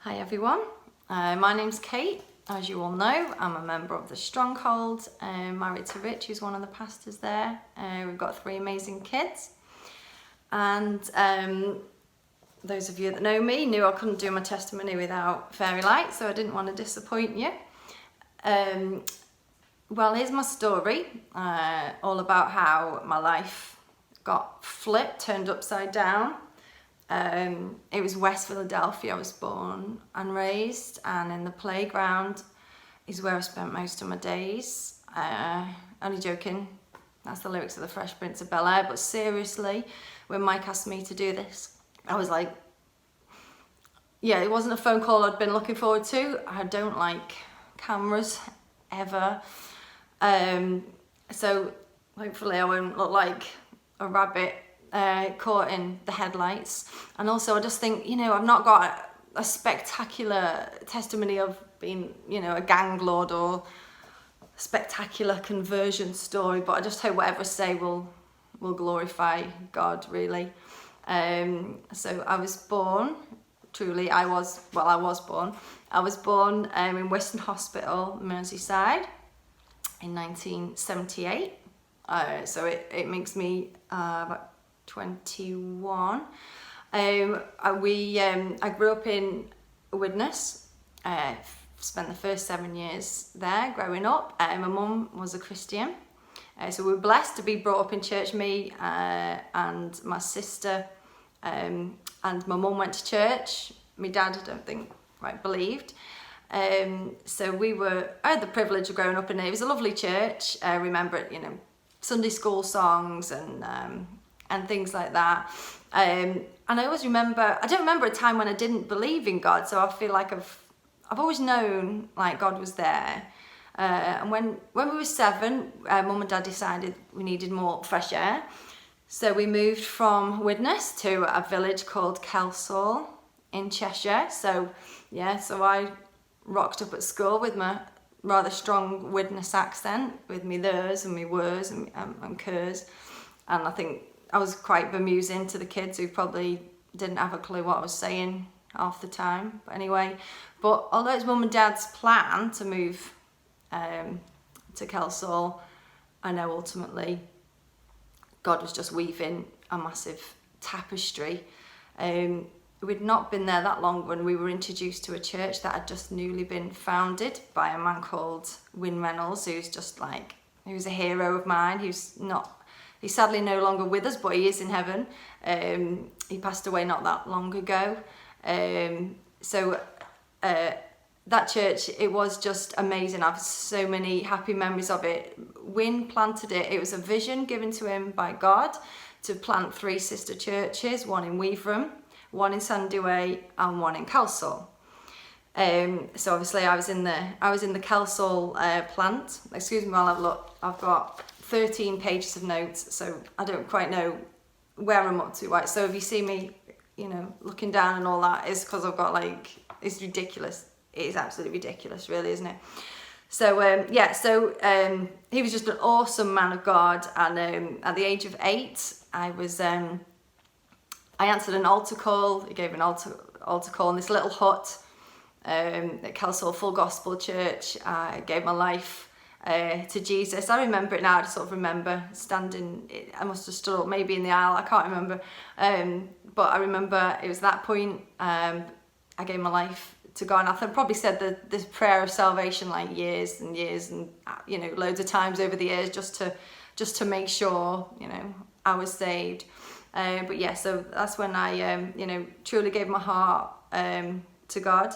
Hi everyone, my name's Kate. As you all know, I'm a member of the Stronghold, married to Rich, who's one of the pastors there. We've got 3 amazing kids, and those of you that know me knew I couldn't do my testimony without fairy lights, so I didn't want to disappoint you. Well, here's my story, all about how my life got flipped, turned upside down. It was West Philadelphia I was born and raised, and in the playground is where I spent most of my days. Only joking, that's the lyrics of the Fresh Prince of Bel-Air, but seriously, when Mike asked me to do this, I was like, yeah, it wasn't a phone call I'd been looking forward to. I don't like cameras, ever. So hopefully I won't look like a rabbit caught in the headlights. And also I just think, I've not got a spectacular testimony of being, a gang lord or spectacular conversion story, but I just hope whatever I say will glorify God, really. So I was born, I was born in Western Hospital, Merseyside in 1978. So it makes me about 21. I grew up in Widnes, spent the first 7 years there growing up. My mum was a Christian, so we were blessed to be brought up in church, me and my sister, and my mum went to church. My dad, I don't think, believed. So I had the privilege of growing up in it. It was a lovely church. I remember it, Sunday school songs and things like that. And I always remember, I don't remember a time when I didn't believe in God, so I feel like I've always known like God was there. And when we were 7, Mum and Dad decided we needed more fresh air. So we moved from Widnes to a village called Kelsall in Cheshire. So I rocked up at school with my rather strong Widnes accent, with me thers and me wers and curs. And I think I was quite bemusing to the kids who probably didn't have a clue what I was saying half the time. But anyway, although it's Mum and Dad's plan to move to Kelsall, I know ultimately God was just weaving a massive tapestry. We'd not been there that long when we were introduced to a church that had just newly been founded by a man called Wyn Reynolds, who's a hero of mine. He's sadly no longer with us, but he is in heaven. He passed away not that long ago. That church, it was just amazing. I have so many happy memories of it. Wyn planted it. It was a vision given to him by God to plant 3 sister churches, one in Weaverham, one in Sandway, and one in Kelsall. So obviously I was in the Kelsall plant. Excuse me while I look. I've got 13 pages of notes, so I don't quite know where I'm up to. Right, so if you see me, looking down and all that, is because I've got it's ridiculous. It is absolutely ridiculous, really, isn't it? So he was just an awesome man of God, and at the age of 8, I answered an altar call. He gave an altar call in this little hut at Kelsall Full Gospel Church. I gave my life to Jesus. I remember it now. I sort of remember standing. I must have stood up maybe in the aisle. I can't remember, but I remember it was that point. I gave my life to God, and I probably said this prayer of salvation years and years, and loads of times over the years, just to make sure I was saved. So that's when I truly gave my heart to God.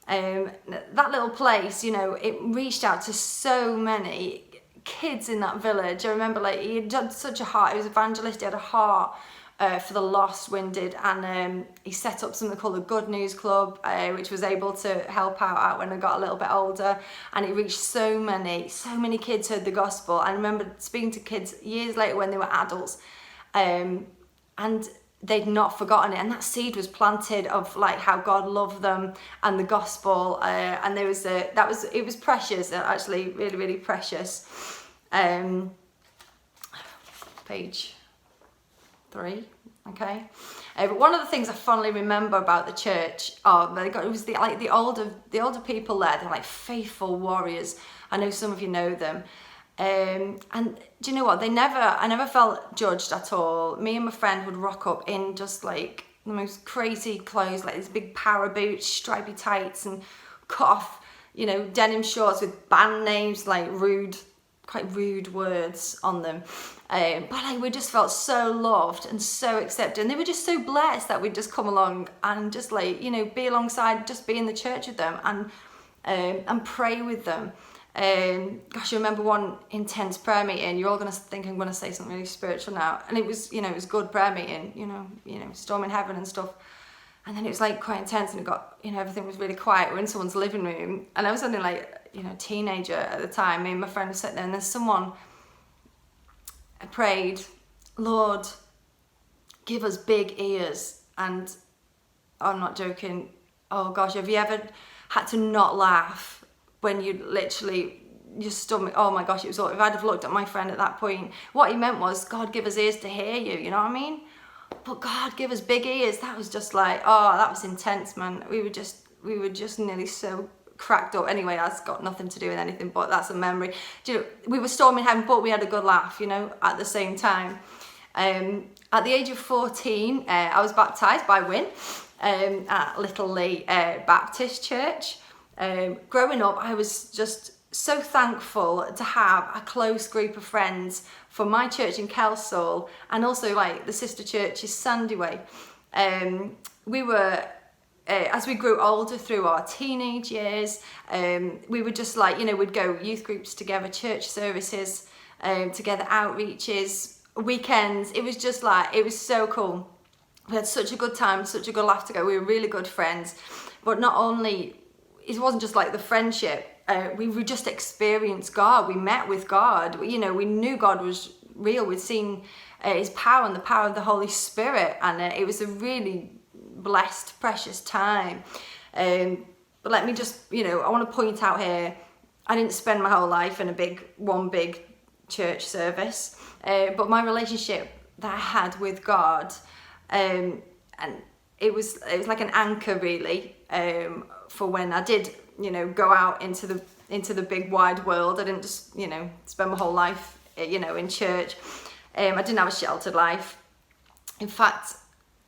That little place, it reached out to so many kids in that village. I remember he had such a heart. He was evangelist. He had a heart for the lost, Wyn did, and he set up something called the Good News Club, which was able to help out when I got a little bit older, and it reached so many kids heard the gospel. I remember speaking to kids years later when they were adults, and they'd not forgotten it, and that seed was planted of how God loved them and the gospel, and there was it was precious, actually, really, really precious. Page 3, okay. But one of the things I fondly remember about the church, it was the older people there. They're like faithful warriors. I know some of you know them. And do you know what? I never felt judged at all. Me and my friend would rock up in just like the most crazy clothes, like these big power boots, stripy tights, and cut off, denim shorts with band names, like quite rude words on them. But like we just felt so loved and so accepted, and they were just so blessed that we'd just come along and just like be alongside, just be in the church with them and pray with them. Gosh, I remember one intense prayer meeting. You're all gonna think I'm gonna say something really spiritual now, and it was it was good prayer meeting, storm in heaven and stuff. And then it was like quite intense, and it got everything was really quiet. We're in someone's living room, and I was only like teenager at the time. Me and my friend were sitting there, and then someone prayed, "Lord, give us big ears." And I'm not joking. Oh gosh, have you ever had to not laugh when you literally your stomach? Oh my gosh, it was all. If I'd have looked at my friend at that point, what he meant was, "God, give us ears to hear you." You know what I mean? But God, give us big ears. That was just like, that was intense, man. We were just nearly so cracked up. Anyway, that's got nothing to do with anything, but that's a memory. We were storming heaven, but we had a good laugh, at the same time. At the age of 14, I was baptised by Wynne at Little Lee Baptist Church. Growing up, I was just so thankful to have a close group of friends from my church in Kelsall, and also like the sister church is Sandyway. We were, as we grew older through our teenage years, we were just like, we'd go youth groups together, church services together, outreaches, weekends. It was just like, it was so cool. We had such a good time, such a good laugh together. We were really good friends. But not only, it wasn't just like the friendship, we would just experience God. We met with God. We knew God was real. We'd seen his power and the power of the Holy Spirit, and it was a really blessed, precious time. But let me just, I want to point out here, I didn't spend my whole life in one big church service, but my relationship that I had with God, and it was like an anchor really, for when I did go out into the big wide world. I didn't just spend my whole life in church. I didn't have a sheltered life. In fact,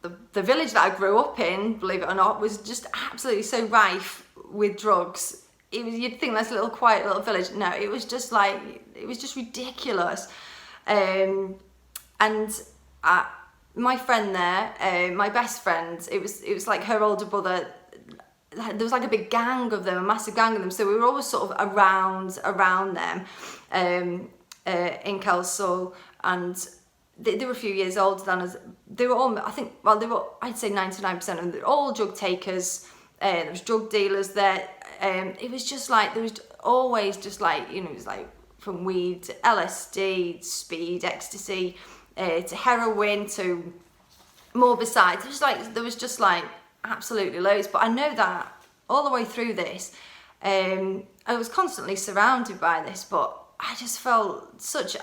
the village that I grew up in, believe it or not, was just absolutely so rife with drugs. You'd think that's a little quiet little village. No, it was just ridiculous. And my friend there, my best friend, it was like her older brother. There was like a big gang of them, a massive gang of them. So we were always sort of around them in Kelsall, and they were a few years older than us. They were all, I'd say 99% of them, they're all drug takers. There was drug dealers there. It was just like, there was always just like, it was like from weed to LSD, speed, ecstasy, to heroin, to more besides. There was just like absolutely loads. But I know that all the way through this, I was constantly surrounded by this, but I just felt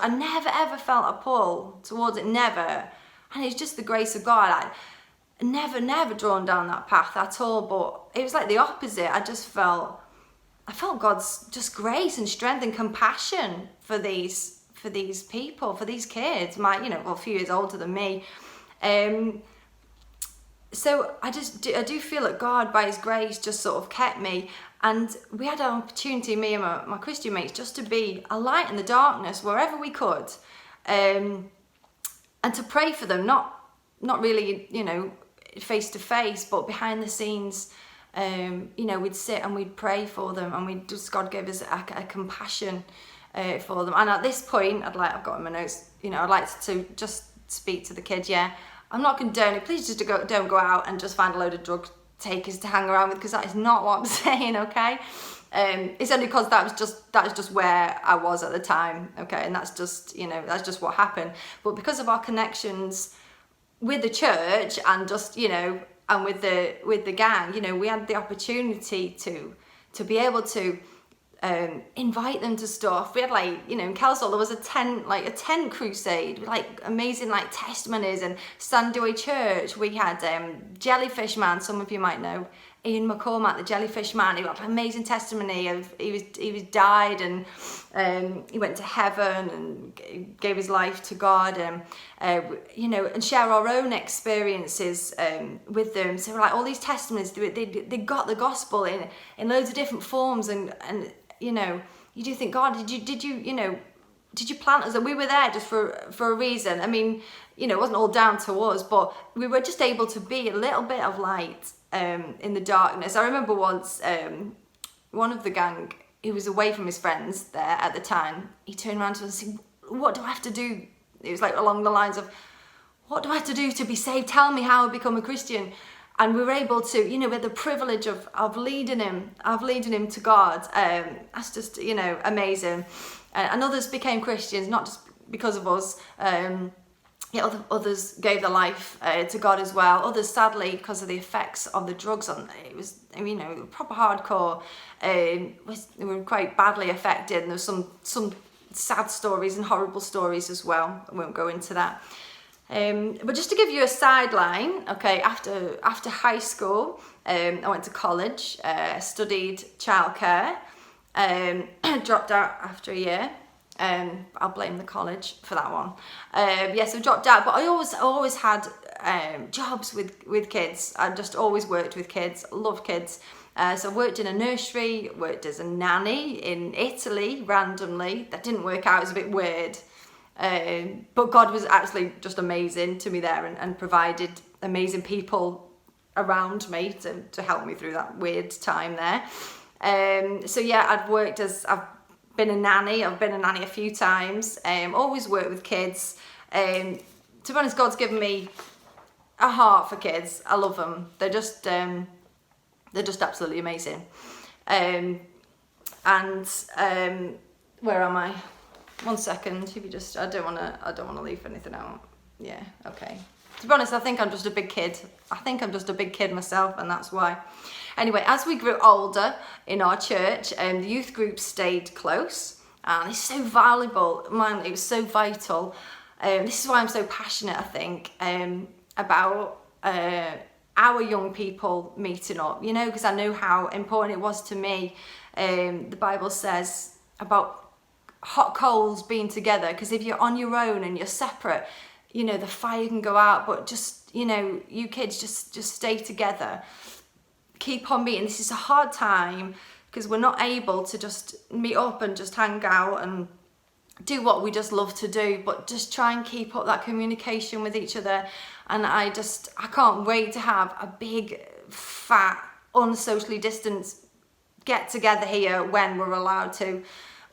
I never ever felt a pull towards it, never. And it's just the grace of God. I never drawn down that path at all, but it was like the opposite. I felt God's just grace and strength and compassion for these people, for these kids, a few years older than me. So I do feel that God, by his grace, just sort of kept me. And we had an opportunity, me and my Christian mates, just to be a light in the darkness wherever we could, and to pray for them, not really, face to face, but behind the scenes. We'd sit and we'd pray for them, and God gave us a compassion for them. And at this point, I've got in my notes, I'd like to just speak to the kids. Yeah, I'm not condoning. Please just don't go out and just find a load of drug takers to hang around with, because that is not what I'm saying. Okay, it's only because that was just where I was at the time. Okay, and that's just what happened. But because of our connections with the church and just and with the gang, we had the opportunity to be able to invite them to stuff. We had in Kelsall there was a tent crusade with amazing testimonies, and Sandway Church we had Jellyfish Man, some of you might know Ian McCormack, the Jellyfish Man. He got an amazing testimony of he was died and he went to heaven and gave his life to God, and and share our own experiences with them. So all these testimonies, they got the gospel in loads of different forms, and you do think, God, did you plant us? And we were there just for a reason. I mean, it wasn't all down to us, but we were just able to be a little bit of light in the darkness. I remember once one of the gang, who was away from his friends there at the time, he turned around to us and said, what do I have to do? It was along the lines of, what do I have to do to be saved? Tell me how I become a Christian. And we were able to, we had the privilege of leading him to God. That's just, amazing. And others became Christians, not just because of us. Others gave their life to God as well. Others, sadly, because of the effects of the drugs it was, proper hardcore. They were quite badly affected, and there was some sad stories and horrible stories as well. I won't go into that. But just to give you a sideline, okay, after high school, I went to college, studied childcare, dropped out after a year. I'll blame the college for that one. So dropped out, but I always had jobs with kids. I just always worked with kids, love kids. So I worked in a nursery, worked as a nanny in Italy randomly. That didn't work out, it was a bit weird. But God was actually just amazing to me there, and provided amazing people around me to help me through that weird time there. I've been a nanny. I've been a nanny a few times. Always worked with kids. To be honest, God's given me a heart for kids. I love them. They're just absolutely amazing. Where am I? 1 second. If you just, I don't want to leave anything out. Yeah. Okay. To be honest, I think I'm just a big kid. Myself, and that's why. Anyway, as we grew older in our church, the youth group stayed close, and it's so valuable. Man, it was so vital. This is why I'm so passionate, I think, about our young people meeting up, because I know how important it was to me. The Bible says about hot coals being together, because if you're on your own and you're separate, the fire can go out, but just, you kids just stay together. Keep on meeting. This is a hard time because we're not able to just meet up and just hang out and do what we just love to do, but just try and keep up that communication with each other. And I can't wait to have a big, fat, unsocially distanced get together here when we're allowed to,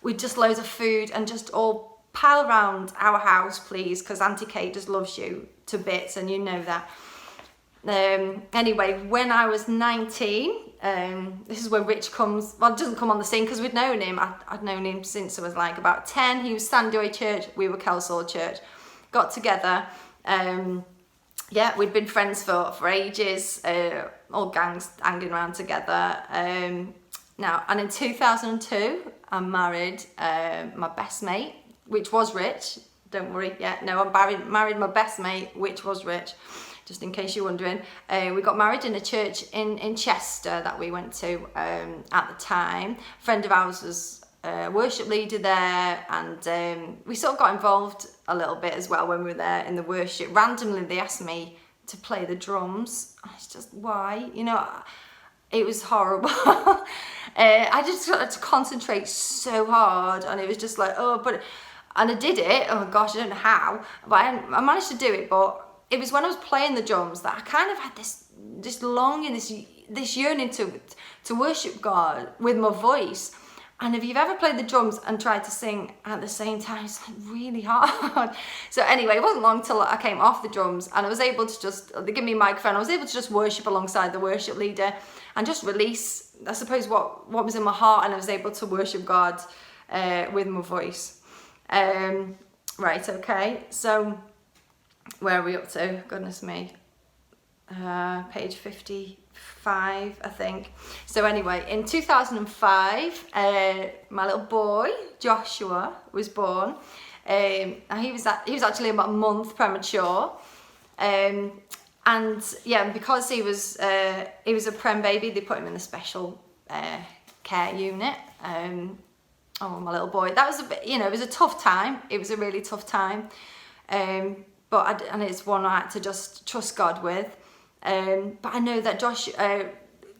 with just loads of food, and just all pile around our house, please, because Auntie Kate just loves you to bits, and you know that. Anyway, when I was 19, this is when Rich doesn't come on the scene, because we'd known him. I'd known him since I was about 10. He was Sandway Church, we were Kelsall Church. Got together. We'd been friends for ages, all gangs hanging around together. And in 2002, I married my best mate, which was Rich. Don't worry, I married my best mate, which was Rich. Just in case you're wondering. We got married in a church in Chester that we went to at the time. A friend of ours was a worship leader there, and we sort of got involved a little bit as well when we were there in the worship. Randomly, they asked me to play the drums. It's just, why? It was horrible. I just had to concentrate so hard, and it was just and I did it. Oh gosh, I don't know how, but I managed to do it. But it was when I was playing the drums that I kind of had this longing, this yearning to worship God with my voice. And if you've ever played the drums and tried to sing at the same time, it's really hard. So anyway, it wasn't long till I came off the drums, and I was able to they gave me a microphone. I was able to just worship alongside the worship leader and just release, I suppose, what was in my heart, and I was able to worship God with my voice. Right, okay, so where are we up to? Goodness me. page 55, I think. So anyway, in 2005, my little boy Joshua was born. And he was actually about a month premature. And yeah, because he was a prem baby, they put him in the special care unit. Oh, my little boy. That was a bit, it was a tough time. It was a really tough time. And it's one I had to just trust God with. But I know that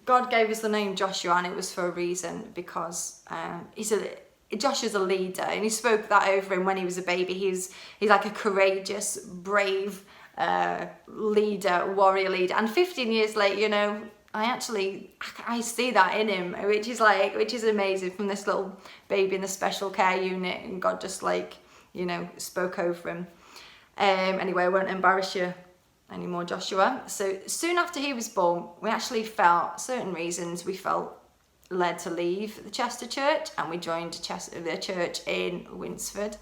God gave us the name Joshua, and it was for a reason, because Joshua's a leader, and he spoke that over him when he was a baby. He's like a courageous, brave leader, warrior leader. And 15 years later, I see that in him, which is amazing, from this little baby in the special care unit, and God just spoke over him. Anyway, I won't embarrass you anymore, Joshua. So soon after he was born, we actually felt led to leave the Chester Church, and we joined the church in Winsford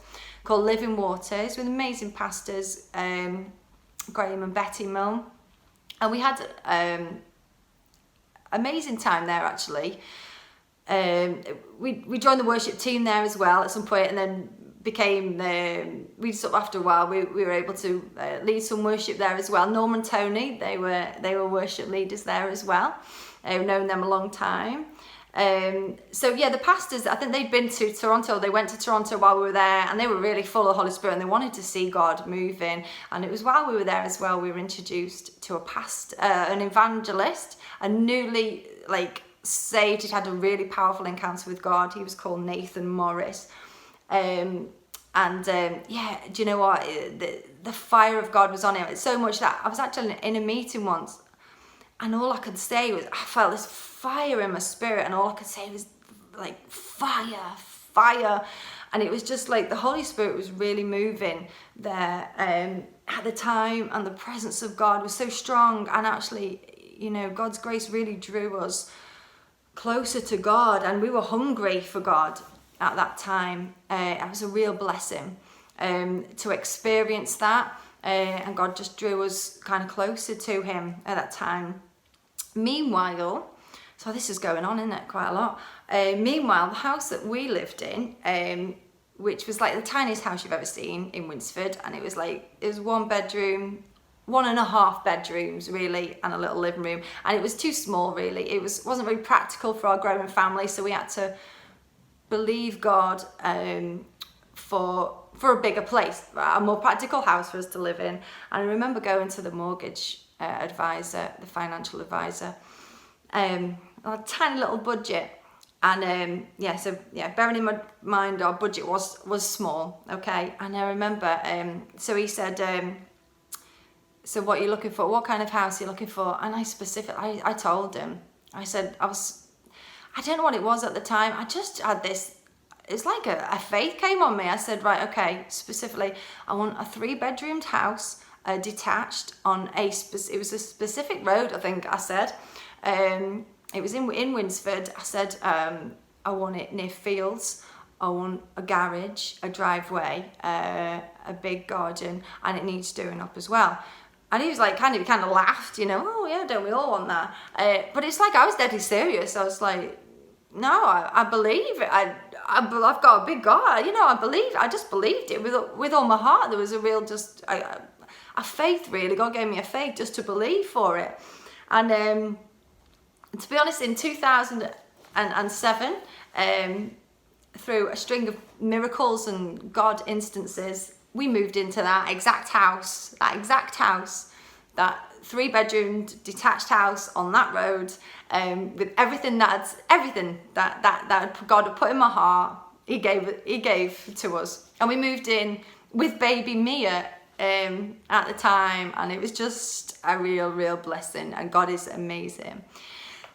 called Living Waters, with amazing pastors, Graham and Betty Milne, and we had amazing time there actually. We joined the worship team there as well at some point, and then after a while we were able to lead some worship there as well. Norman and Tony, they were worship leaders there as well. I've known them a long time. So yeah, the pastors, I think they'd been to Toronto. They went to Toronto while we were there, and they were really full of the Holy Spirit, and they wanted to see God moving. And it was while we were there as well, we were introduced to an evangelist, a newly saved. He'd had a really powerful encounter with God. He was called Nathan Morris. Do you know what? The fire of God was on him. It's so much that I was actually in a meeting once, and all I could say was, I felt this fire in my spirit, and all I could say was fire. And it was just like the Holy Spirit was really moving there at the time, and the presence of God was so strong. And actually, God's grace really drew us closer to God, and we were hungry for God at that time. It was a real blessing to experience that, and God just drew us kind of closer to him at that time. Meanwhile, so this is going on, isn't it, quite a lot. Meanwhile, the house that we lived in, which was like the tiniest house you've ever seen in Winsford, and it was 1 bedroom, 1.5 bedrooms really, and a little living room, and it was too small really. It wasn't very practical for our growing family, so we had to believe God for a bigger place, a more practical house for us to live in. And I remember going to the mortgage advisor, the financial advisor, a tiny little budget, and bearing in mind our budget was small, okay. And I remember, so he said, so what are you looking for? What kind of house are you looking for? And I told him, I said, I don't know what it was at the time. I just had this, it's like a faith came on me. I said, right, okay, specifically, I want a 3-bedroomed house, detached on it was a specific road, I think I said. It was in Winsford. I said, I want it near fields. I want a garage, a driveway, a big garden, and it needs doing up as well. And he was kind of laughed, oh yeah, don't we all want that? But it's I was deadly serious. I was like, no, I believe it. I've got a big God, I just believed it with all my heart. There was a real a faith really. God gave me a faith just to believe for it. And to be honest, in 2007, through a string of miracles and God instances, we moved into that exact house, that 3-bedroomed detached house on that road, with everything that God had put in my heart. He gave to us, and we moved in with baby Mia at the time, and it was just a real blessing. And God is amazing.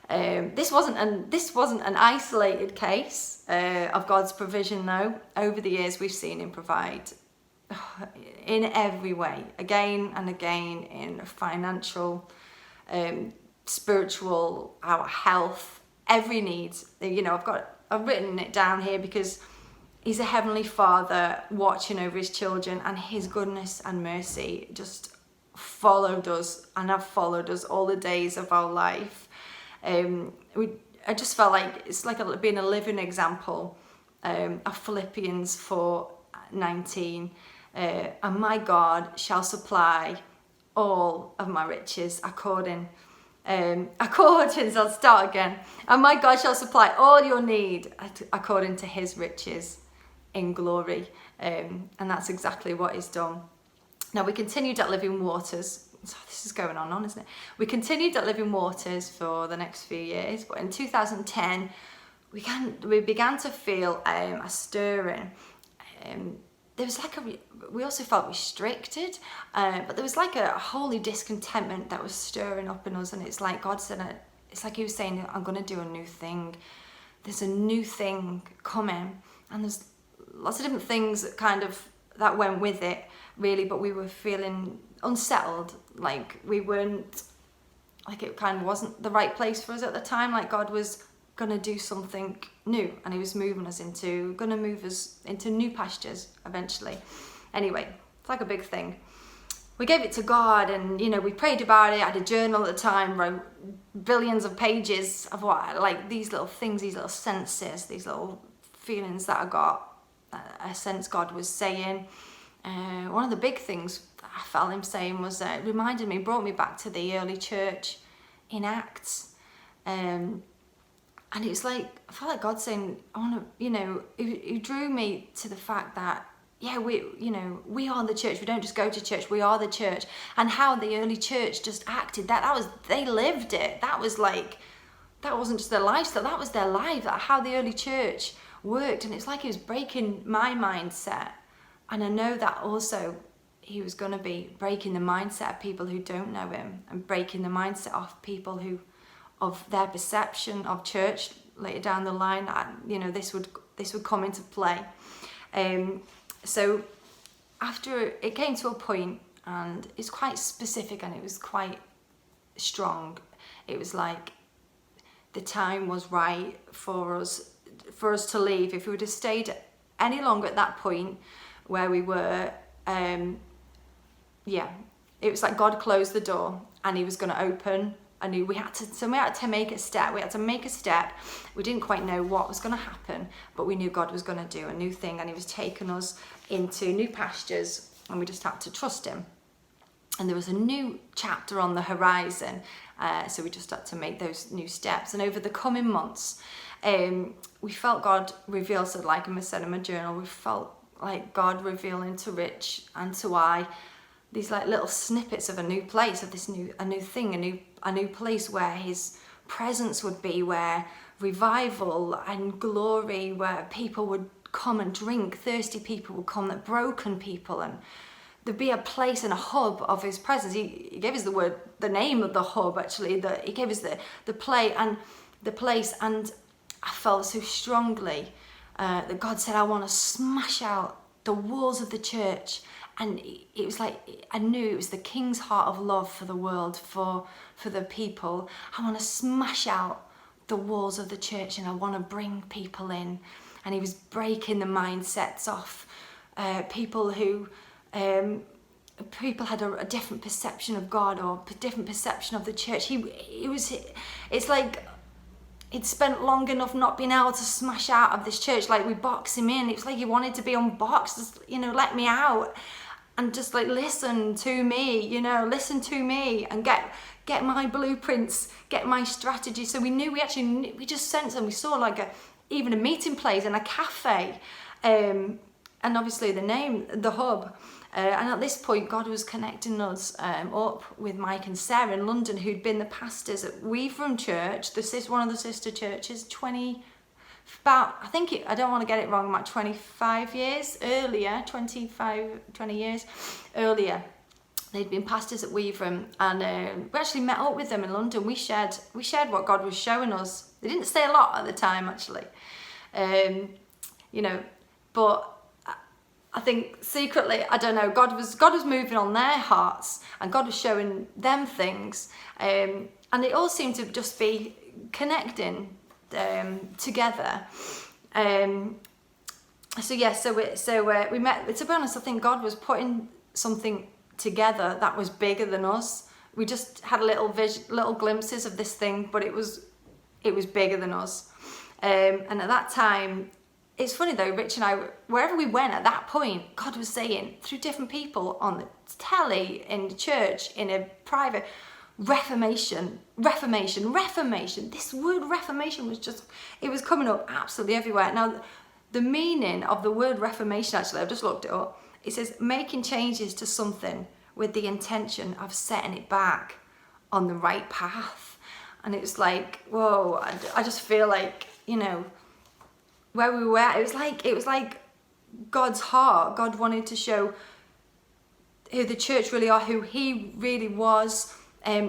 This wasn't an isolated case of God's provision, though. Over the years, we've seen him provide in every way, again and again, in financial, spiritual, our health, every need. I've written it down here because he's a heavenly Father watching over his children, and his goodness and mercy just followed us and have followed us all the days of our life. I just felt like it's like being a living example of Philippians 4:19. And my God shall supply all of my riches according, so I'll start again. And my God shall supply all your need according to his riches in glory. And that's exactly what he's done. Now we continued at Living Waters. So this is going on, isn't it? We continued at Living Waters for the next few years, but in 2010 we began to feel a stirring. There was like we also felt restricted, but there was like a holy discontentment that was stirring up in us, and it's like God said, it's like he was saying, I'm going to do a new thing. There's a new thing coming, and there's lots of different things that went with it, really, but we were feeling unsettled, like we weren't, like it kind of wasn't the right place for us at the time, like God was going to do something new, and he was going to move us into new pastures eventually. Anyway, it's like a big thing. We gave it to God, and we prayed about it. I had a journal at the time, wrote billions of pages of these little things, these little senses, these little feelings that I got, I sense God was saying. One of the big things that I felt him saying was, brought me back to the early church in Acts. And it's like, I felt like God saying, I want to, he drew me to the fact that, we are the church. We don't just go to church, we are the church. And how the early church just acted, they lived it. That wasn't just their lifestyle, that was their life, how the early church worked. And it's like he was breaking my mindset. And I know that also he was going to be breaking the mindset of people who don't know him, and breaking the mindset of people of their perception of church later down the line. This would come into play. So after it came to a point, and it's quite specific and it was quite strong. It was like the time was right for us to leave. If we would have stayed any longer at that point where we were, it was like God closed the door and he was going to open. I knew we had to make a step. We didn't quite know what was going to happen, but we knew God was going to do a new thing, and he was taking us into new pastures, and we just had to trust him. And there was a new chapter on the horizon, so we just had to make those new steps. And over the coming months, we felt God reveal, so like I said in my journal, we felt like God revealing to Rich and to I these like little snippets of a new place, of this a new thing, a new place where his presence would be, where revival and glory, where people would come and drink, thirsty people would come, that broken people, and there'd be a place and a hub of his presence. He gave us the name of the hub, actually, he gave us the place, and I felt so strongly that God said, I want to smash out the walls of the church. And it was like, I knew it was the King's heart of love for the world, for the people. I want to smash out the walls of the church, and I want to bring people in. And he was breaking the mindsets off people who, people had a different perception of God, or a different perception of the church. It's like he'd spent long enough not being able to smash out of this church. Like, we box him in. It was like he wanted to be unboxed, just, let me out. And just like, listen to me, and get my blueprints, get my strategy. So we knew, we just sensed, and we saw like even a meeting place and a cafe, and obviously the name, the hub. And at this point, God was connecting us up with Mike and Sarah in London, who'd been the pastors at Weavrum Church. This is one of the sister churches, I don't want to get it wrong, about 25 years earlier, 20 years earlier. They'd been pastors at Weavrum, and we actually met up with them in London. We shared what God was showing us. They didn't say a lot at the time, actually, but I think secretly, I don't know, God was moving on their hearts, and God was showing them things, and it all seemed to just be connecting together. So we met. To be honest, I think God was putting something together that was bigger than us. We just had little glimpses of this thing, but it was bigger than us. And at that time, it's funny though, Rich and I, wherever we went at that point, God was saying through different people on the telly, in the church, in a private, Reformation. This word Reformation was just, it was coming up absolutely everywhere. Now, the meaning of the word Reformation, actually, I've just looked it up. It says making changes to something with the intention of setting it back on the right path. And it was like, whoa, I just feel like, you know, where we were, it was like God's heart. God wanted to show who the church really are, who he really was,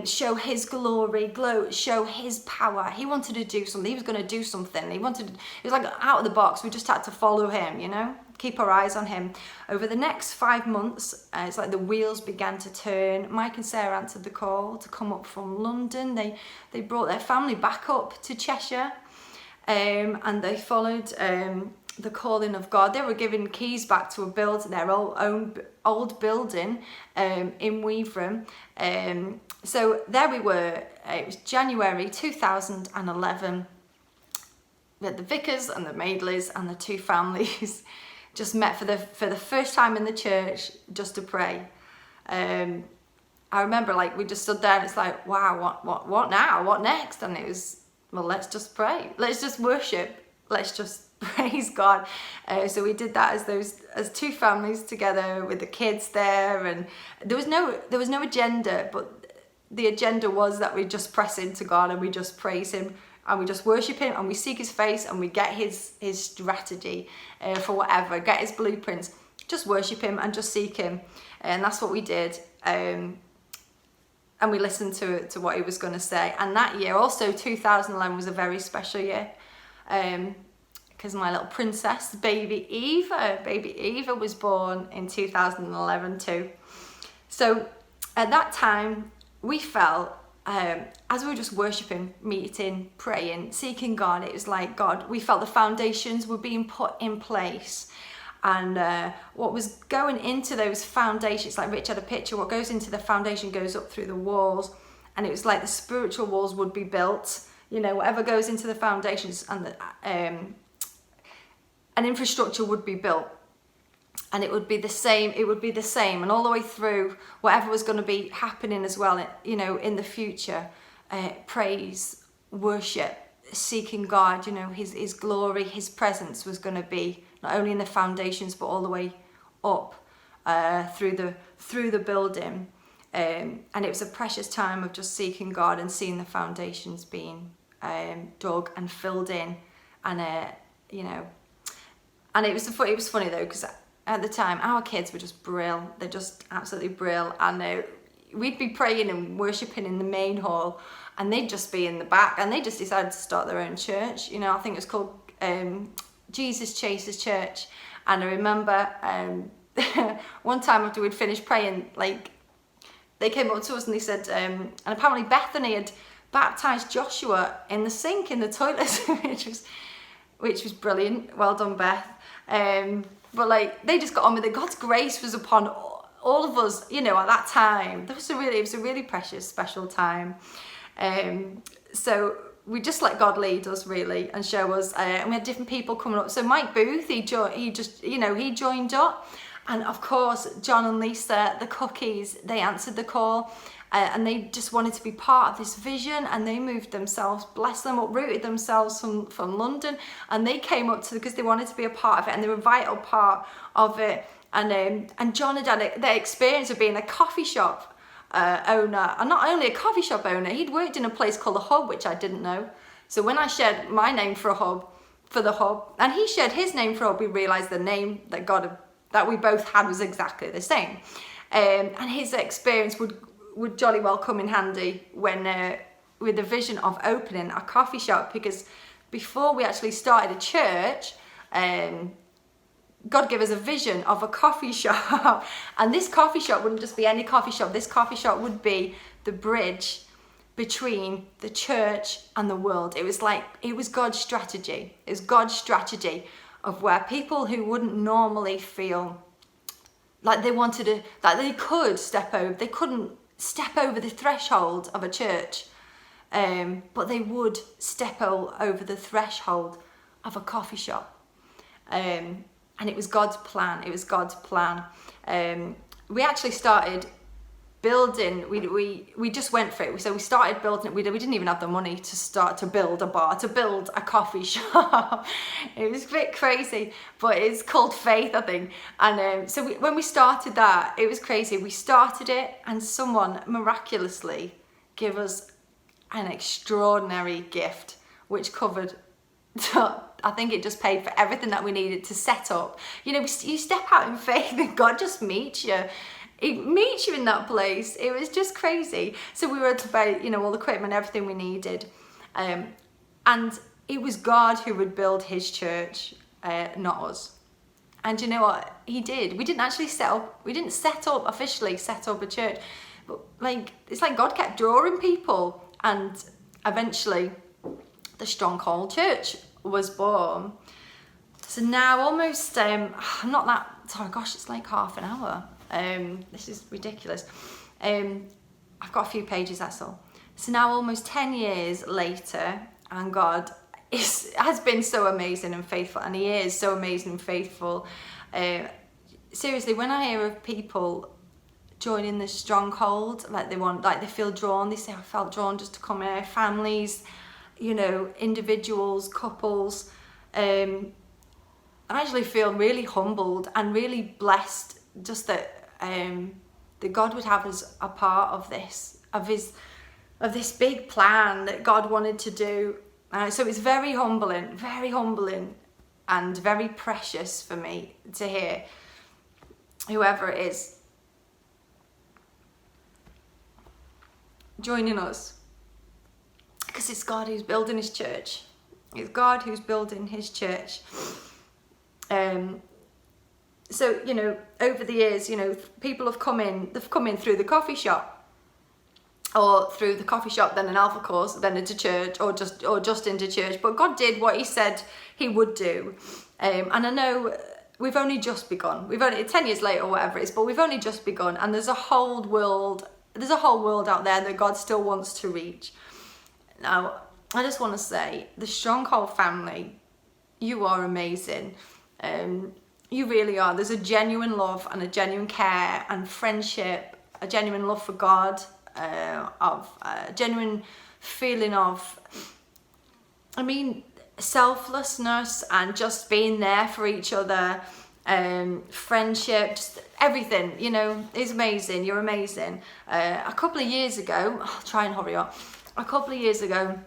show his glory, show his power. He wanted to do something. He was going to do something. It was like out of the box. We just had to follow him, you know, keep our eyes on him. Over the next 5 months, it's like the wheels began to turn. Mike and Sarah answered the call to come up from London. They brought their family back up to Cheshire, and they followed the calling of God. They were given keys back to their old building in Weavering. So there we were. It was January 2011. We had the vicars and the Maidleys and the two families just met for the first time in the church just to pray. I remember, like, we just stood there and it's like, wow, what now? What next? And it was, well, let's just pray. Let's just worship. Let's just praise God. So we did that as two families together with the kids there, and there was no agenda, but the agenda was that we just press into God and we just praise him and we just worship him and we seek his face and we get his strategy for whatever, get his blueprints, just worship him and just seek him. And that's what we did. And we listened to what he was going to say. And that year, also 2011, was a very special year. Because my little princess, baby Eva was born in 2011 too. So at that time, we felt, as we were just worshiping, meeting, praying, seeking God, it was like God, we felt the foundations were being put in place. And what was going into those foundations, like Rich had a picture, what goes into the foundation goes up through the walls. And it was like the spiritual walls would be built, you know, whatever goes into the foundations, and an infrastructure would be built. And it would be the same, and all the way through whatever was going to be happening as well, you know, in the future, praise, worship, seeking God, you know, his glory, his presence was going to be not only in the foundations, but all the way up through the building. And it was a precious time of just seeking God and seeing the foundations being dug and filled in, and you know, and it was funny though, because at the time our kids were just brill. They're just absolutely brill, and we'd be praying and worshiping in the main hall, and they'd just be in the back, and they just decided to start their own church. You know, I think it was called Jesus Chasers Church. And I remember one time after we'd finished praying, like, they came up to us and they said, and apparently Bethany had baptized Joshua in the sink in the toilet, which was brilliant. Well done, Beth. But like, they just got on with it. God's grace was upon all of us, you know, at that time. It was a really precious, special time. So we just let God lead us, really, and show us. And we had different people coming up. So Mike Booth, he joined up. And of course, John and Lisa, the cookies, they answered the call. And they just wanted to be part of this vision, and they moved themselves, bless them, uprooted themselves from London, and they came up because they wanted to be a part of it, and they were a vital part of it. And John had their experience of being a coffee shop owner, and not only a coffee shop owner, he'd worked in a place called The Hub, which I didn't know. So when I shared my name for the Hub, and he shared his name for Hub, we realised the name that we both had was exactly the same. And his experience would jolly well come in handy when with the vision of opening a coffee shop, because before we actually started a church, God gave us a vision of a coffee shop. And this coffee shop wouldn't just be any coffee shop. This coffee shop would be the bridge between the church and the world. It was God's strategy. It was God's strategy of where people who wouldn't normally feel Like they wanted to, that they could step over, they couldn't step over the threshold of a church, but they would step over the threshold of a coffee shop. And it was God's plan. It was God's plan. We actually started building, we just went for it. So we started building it. We didn't even have the money to start to build a bar, to build a coffee shop. It was a bit crazy, but it's called faith, I think. And so when we started that, it was crazy. We started it and someone miraculously gave us an extraordinary gift, which covered, I think it just paid for everything that we needed to set up. You know, you step out in faith and God just meets you. He meets you in that place. It was just crazy. So we were able to buy, you know, all the equipment, everything we needed. And it was God who would build his church, not us. And you know what? He did. We didn't actually officially set up a church. But like, it's like God kept drawing people. And eventually the Stronghold Church was born. So now almost, it's like half an hour. This is ridiculous. I've got a few pages, that's all. So now almost 10 years later, and God has been so amazing and faithful, and he is so amazing and faithful. Seriously, when I hear of people joining the Stronghold, they feel drawn, they say, I felt drawn just to come here, families, you know, individuals, couples, I actually feel really humbled and really blessed just that God would have us a part of this, of this big plan that God wanted to do. So it's very humbling, and very precious for me to hear whoever it is joining us, because it's God who's building his church. It's God who's building his church. So, you know, over the years, you know, people have come in through the coffee shop, or through the coffee shop, then an Alpha course, then into church, or just into church. But God did what he said he would do. And I know we've only just begun. We've only 10 years later or whatever it is, but we've only just begun. And there's a whole world out there that God still wants to reach. Now, I just want to say, the Stronghold family, you are amazing. You really are. There's a genuine love and a genuine care and friendship, a genuine love for God, a genuine feeling of, selflessness and just being there for each other, friendship, just everything, you know, is amazing. You're amazing. A couple of years ago, I'll try and hurry up. A couple of years ago,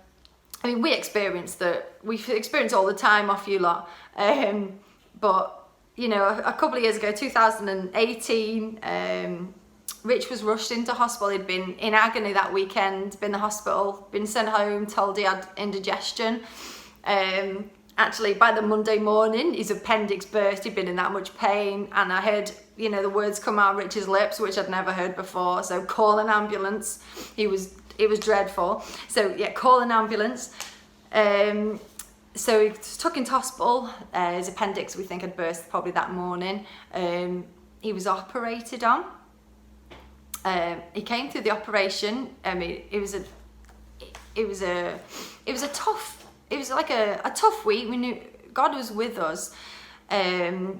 we've experienced all the time off you lot, but you know, a couple of years ago, 2018, Rich was rushed into hospital. He'd been in agony that weekend, been in the hospital, been sent home, told he had indigestion. Actually, by the Monday morning, his appendix burst. He'd been in that much pain, and I heard, you know, the words come out of Rich's lips, which I'd never heard before. So call an ambulance. It was dreadful. So yeah, call an ambulance. So he was took into hospital. His appendix, we think, had burst probably that morning. He was operated on. He came through the operation. It was like a tough week. We knew God was with us. So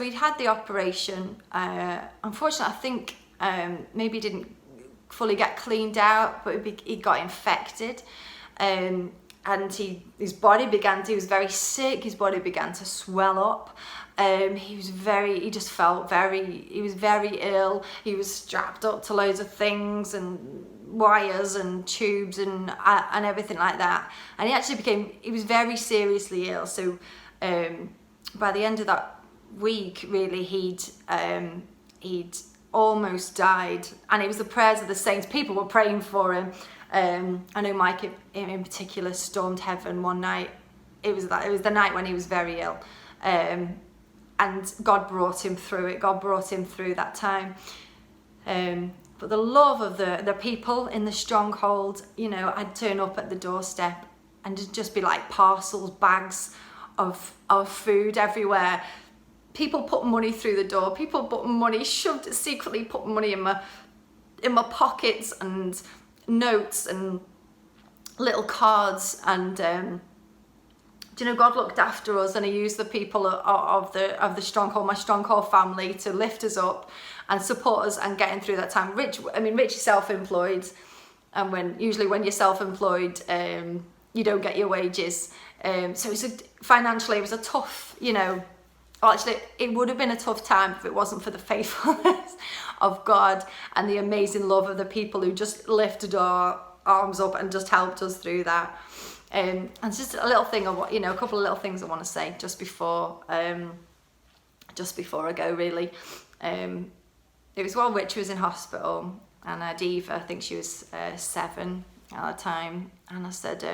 he'd had the operation. Unfortunately, I think maybe he didn't fully get cleaned out, but he got infected. And he was very sick. His body began to swell up. He was very ill. He was strapped up to loads of things and wires and tubes and everything like that. And he was very seriously ill. So by the end of that week, really, he'd almost died. And it was the prayers of the saints. People were praying for him. I know Mike in particular stormed heaven one night. It was the night when he was very ill, and God brought him through it. God brought him through that time. But the love of the people in the Stronghold, you know, I'd turn up at the doorstep and just be like parcels, bags of food everywhere. people put money through the door, people put money, secretly put money in my pockets, and notes and little cards, and you know, God looked after us, and he used the people of the Stronghold, my Stronghold family, to lift us up and support us and getting through that time. Rich is self-employed, and usually when you're self-employed, you don't get your wages. So financially it was a tough, you know, well, actually it would have been a tough time if it wasn't for the faithfulness of God and the amazing love of the people who just lifted our arms up and just helped us through that. And it's just a little thing, a couple of little things I want to say just before I go, really. It was while Rich was in hospital, and Eva, I think she was 7 at the time, and I said,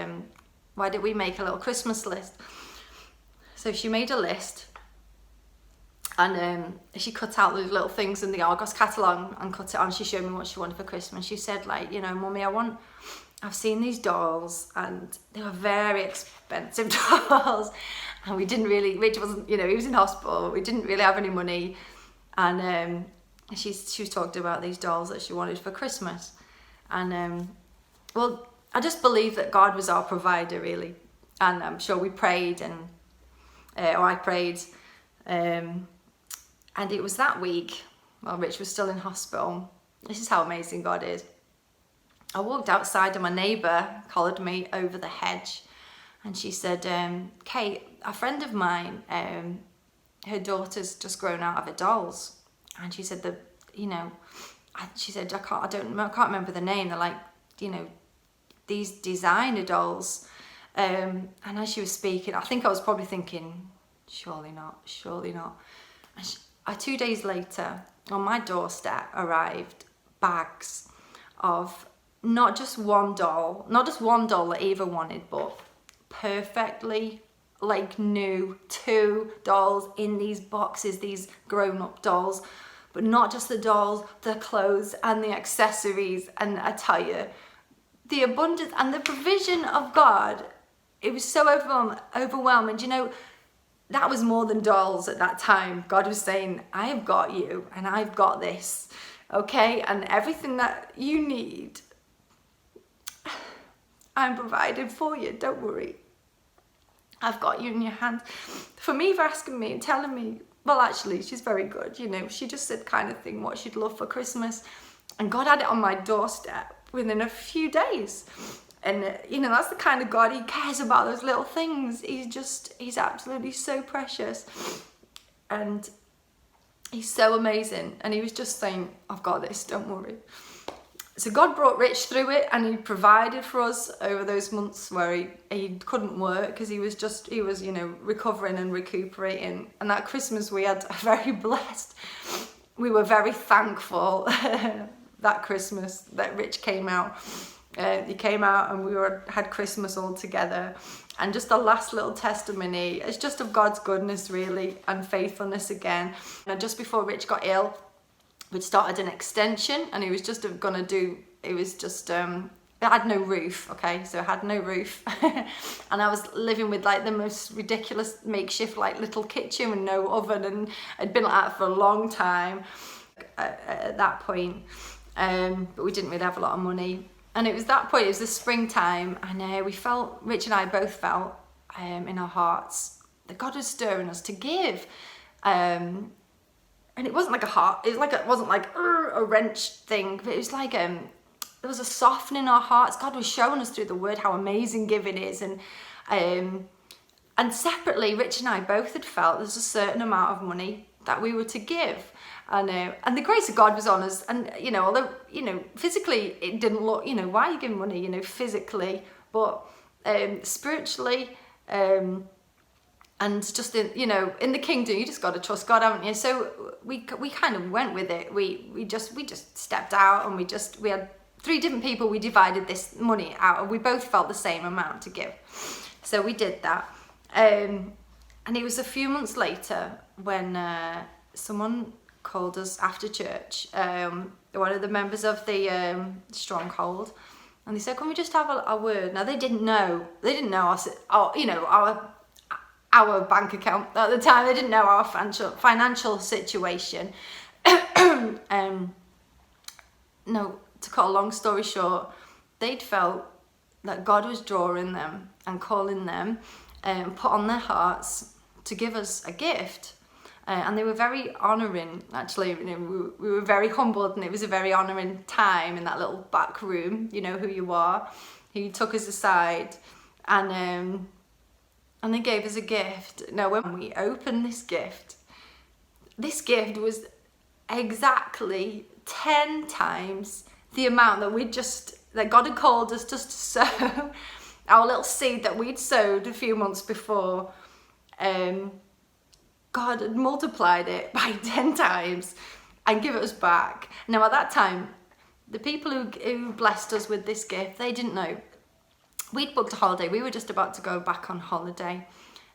why did we make a little Christmas list? So she made a list, and she cut out those little things in the Argos catalogue and cut it on. She showed me what she wanted for Christmas. She said, like, you know, Mummy, I've seen these dolls, and they were very expensive dolls, and Rich wasn't, you know, he was in hospital, we didn't really have any money, and she was talking about these dolls that she wanted for Christmas, and well, I just believe that God was our provider, really, and I'm sure we prayed, and I prayed, and it was that week while Rich was still in hospital. This is how amazing God is. I walked outside and my neighbour collared me over the hedge, and she said, Kate, a friend of mine, her daughter's just grown out of her dolls, and she said that, you know, she said, I can't remember the name, they're like, you know, these designer dolls, and as she was speaking, I think I was probably thinking, surely not. And 2 days later, on my doorstep arrived bags of not just one doll that Eva wanted, but perfectly like new 2 dolls in these boxes, these grown-up dolls, but not just the dolls, the clothes and the accessories, and I tell you, the abundance and the provision of God, it was so overwhelming. You know, that was more than dolls at that time. God was saying, I have got you, and I've got this, okay, and everything that you need, I'm provided for you, don't worry. I've got you in your hands. For me, for asking me and telling me, well, actually, she's very good, you know, she just said kind of thing what she'd love for Christmas. And God had it on my doorstep within a few days. And, you know, that's the kind of God, he cares about those little things. He's absolutely so precious. And he's so amazing. And he was just saying, I've got this, don't worry. So God brought Rich through it, and he provided for us over those months where he couldn't work because he was, you know, recovering and recuperating. And that Christmas we had very blessed. We were very thankful that Christmas that Rich came out. He came out and we had Christmas all together. And just the last little testimony, it's just of God's goodness, really, and faithfulness again. And just before Rich got ill, we'd started an extension, and he was just gonna do, it was just, it had no roof, okay, so it had no roof. And I was living with like the most ridiculous makeshift like little kitchen with no oven, and I'd been like that for a long time at that point, but we didn't really have a lot of money. And it was that point, it was the springtime, and Rich and I both felt in our hearts that God was stirring us to give. And it wasn't like it wasn't like a wrench thing, but it was like there was a softening in our hearts. God was showing us through the word how amazing giving is, and separately, Rich and I both had felt there's a certain amount of money that we were to give, and the grace of God was on us. And you know, although you know physically it didn't look, you know, why are you giving money, you know, physically, but spiritually. And just in the kingdom, you just got to trust God, haven't you? So we kind of went with it. We just stepped out, and we had 3 different people. We divided this money out, and we both felt the same amount to give. So we did that, and it was a few months later when someone called us after church. One of the members of the Stronghold, and they said, "Can we just have a word?" Now they didn't know us, you know, our bank account at the time. They didn't know our financial situation. No, to cut a long story short, they'd felt that God was drawing them and calling them and put on their hearts to give us a gift. And they were very honouring, actually. We were very humbled, and it was a very honouring time in that little back room. You know who you are. He took us aside and they gave us a gift. Now, when we opened this gift was exactly 10 times the amount that God had called us just to sow. Our little seed that we'd sowed a few months before, God had multiplied it by 10 times and give it us back. Now, at that time, the people who blessed us with this gift, they didn't know. We'd booked a holiday. We were just about to go back on holiday.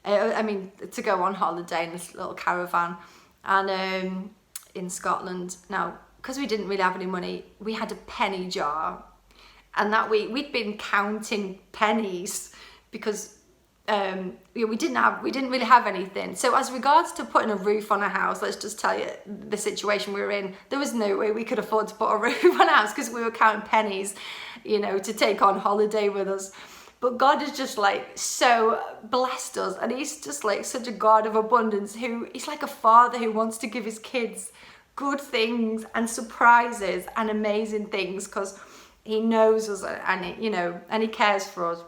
To go on holiday in this little caravan and in Scotland. Now, because we didn't really have any money, we had a penny jar. And that we'd been counting pennies because we didn't really have anything. So as regards to putting a roof on a house, let's just tell you the situation we were in. There was no way we could afford to put a roof on a house because we were counting pennies, to take on holiday with us. But God has just so blessed us, and he's just such a God of abundance he's like a father who wants to give his kids good things and surprises and amazing things because he knows us and he cares for us.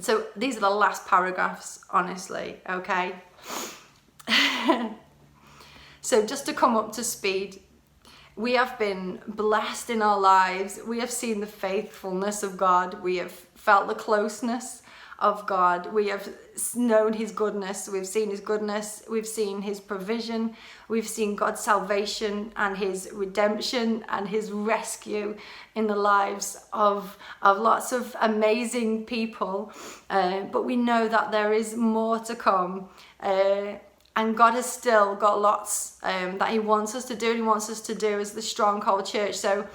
So these are the last paragraphs, honestly, okay? So just to come up to speed, we have been blessed in our lives. We have seen the faithfulness of God. We have felt the closeness of God. We have known his goodness. We've seen his goodness. We've seen his provision. We've seen God's salvation and his redemption and his rescue in the lives of lots of amazing people. But we know that there is more to come. And God has still got lots that he wants us to do, and he wants us to do as the Stronghold Church. So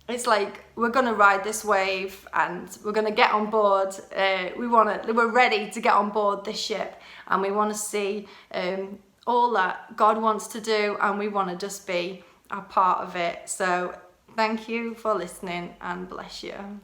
it's we're going to ride this wave and we're going to get on board. We're ready to get on board this ship, and we want to see all that God wants to do, and we want to just be a part of it. So thank you for listening, and bless you.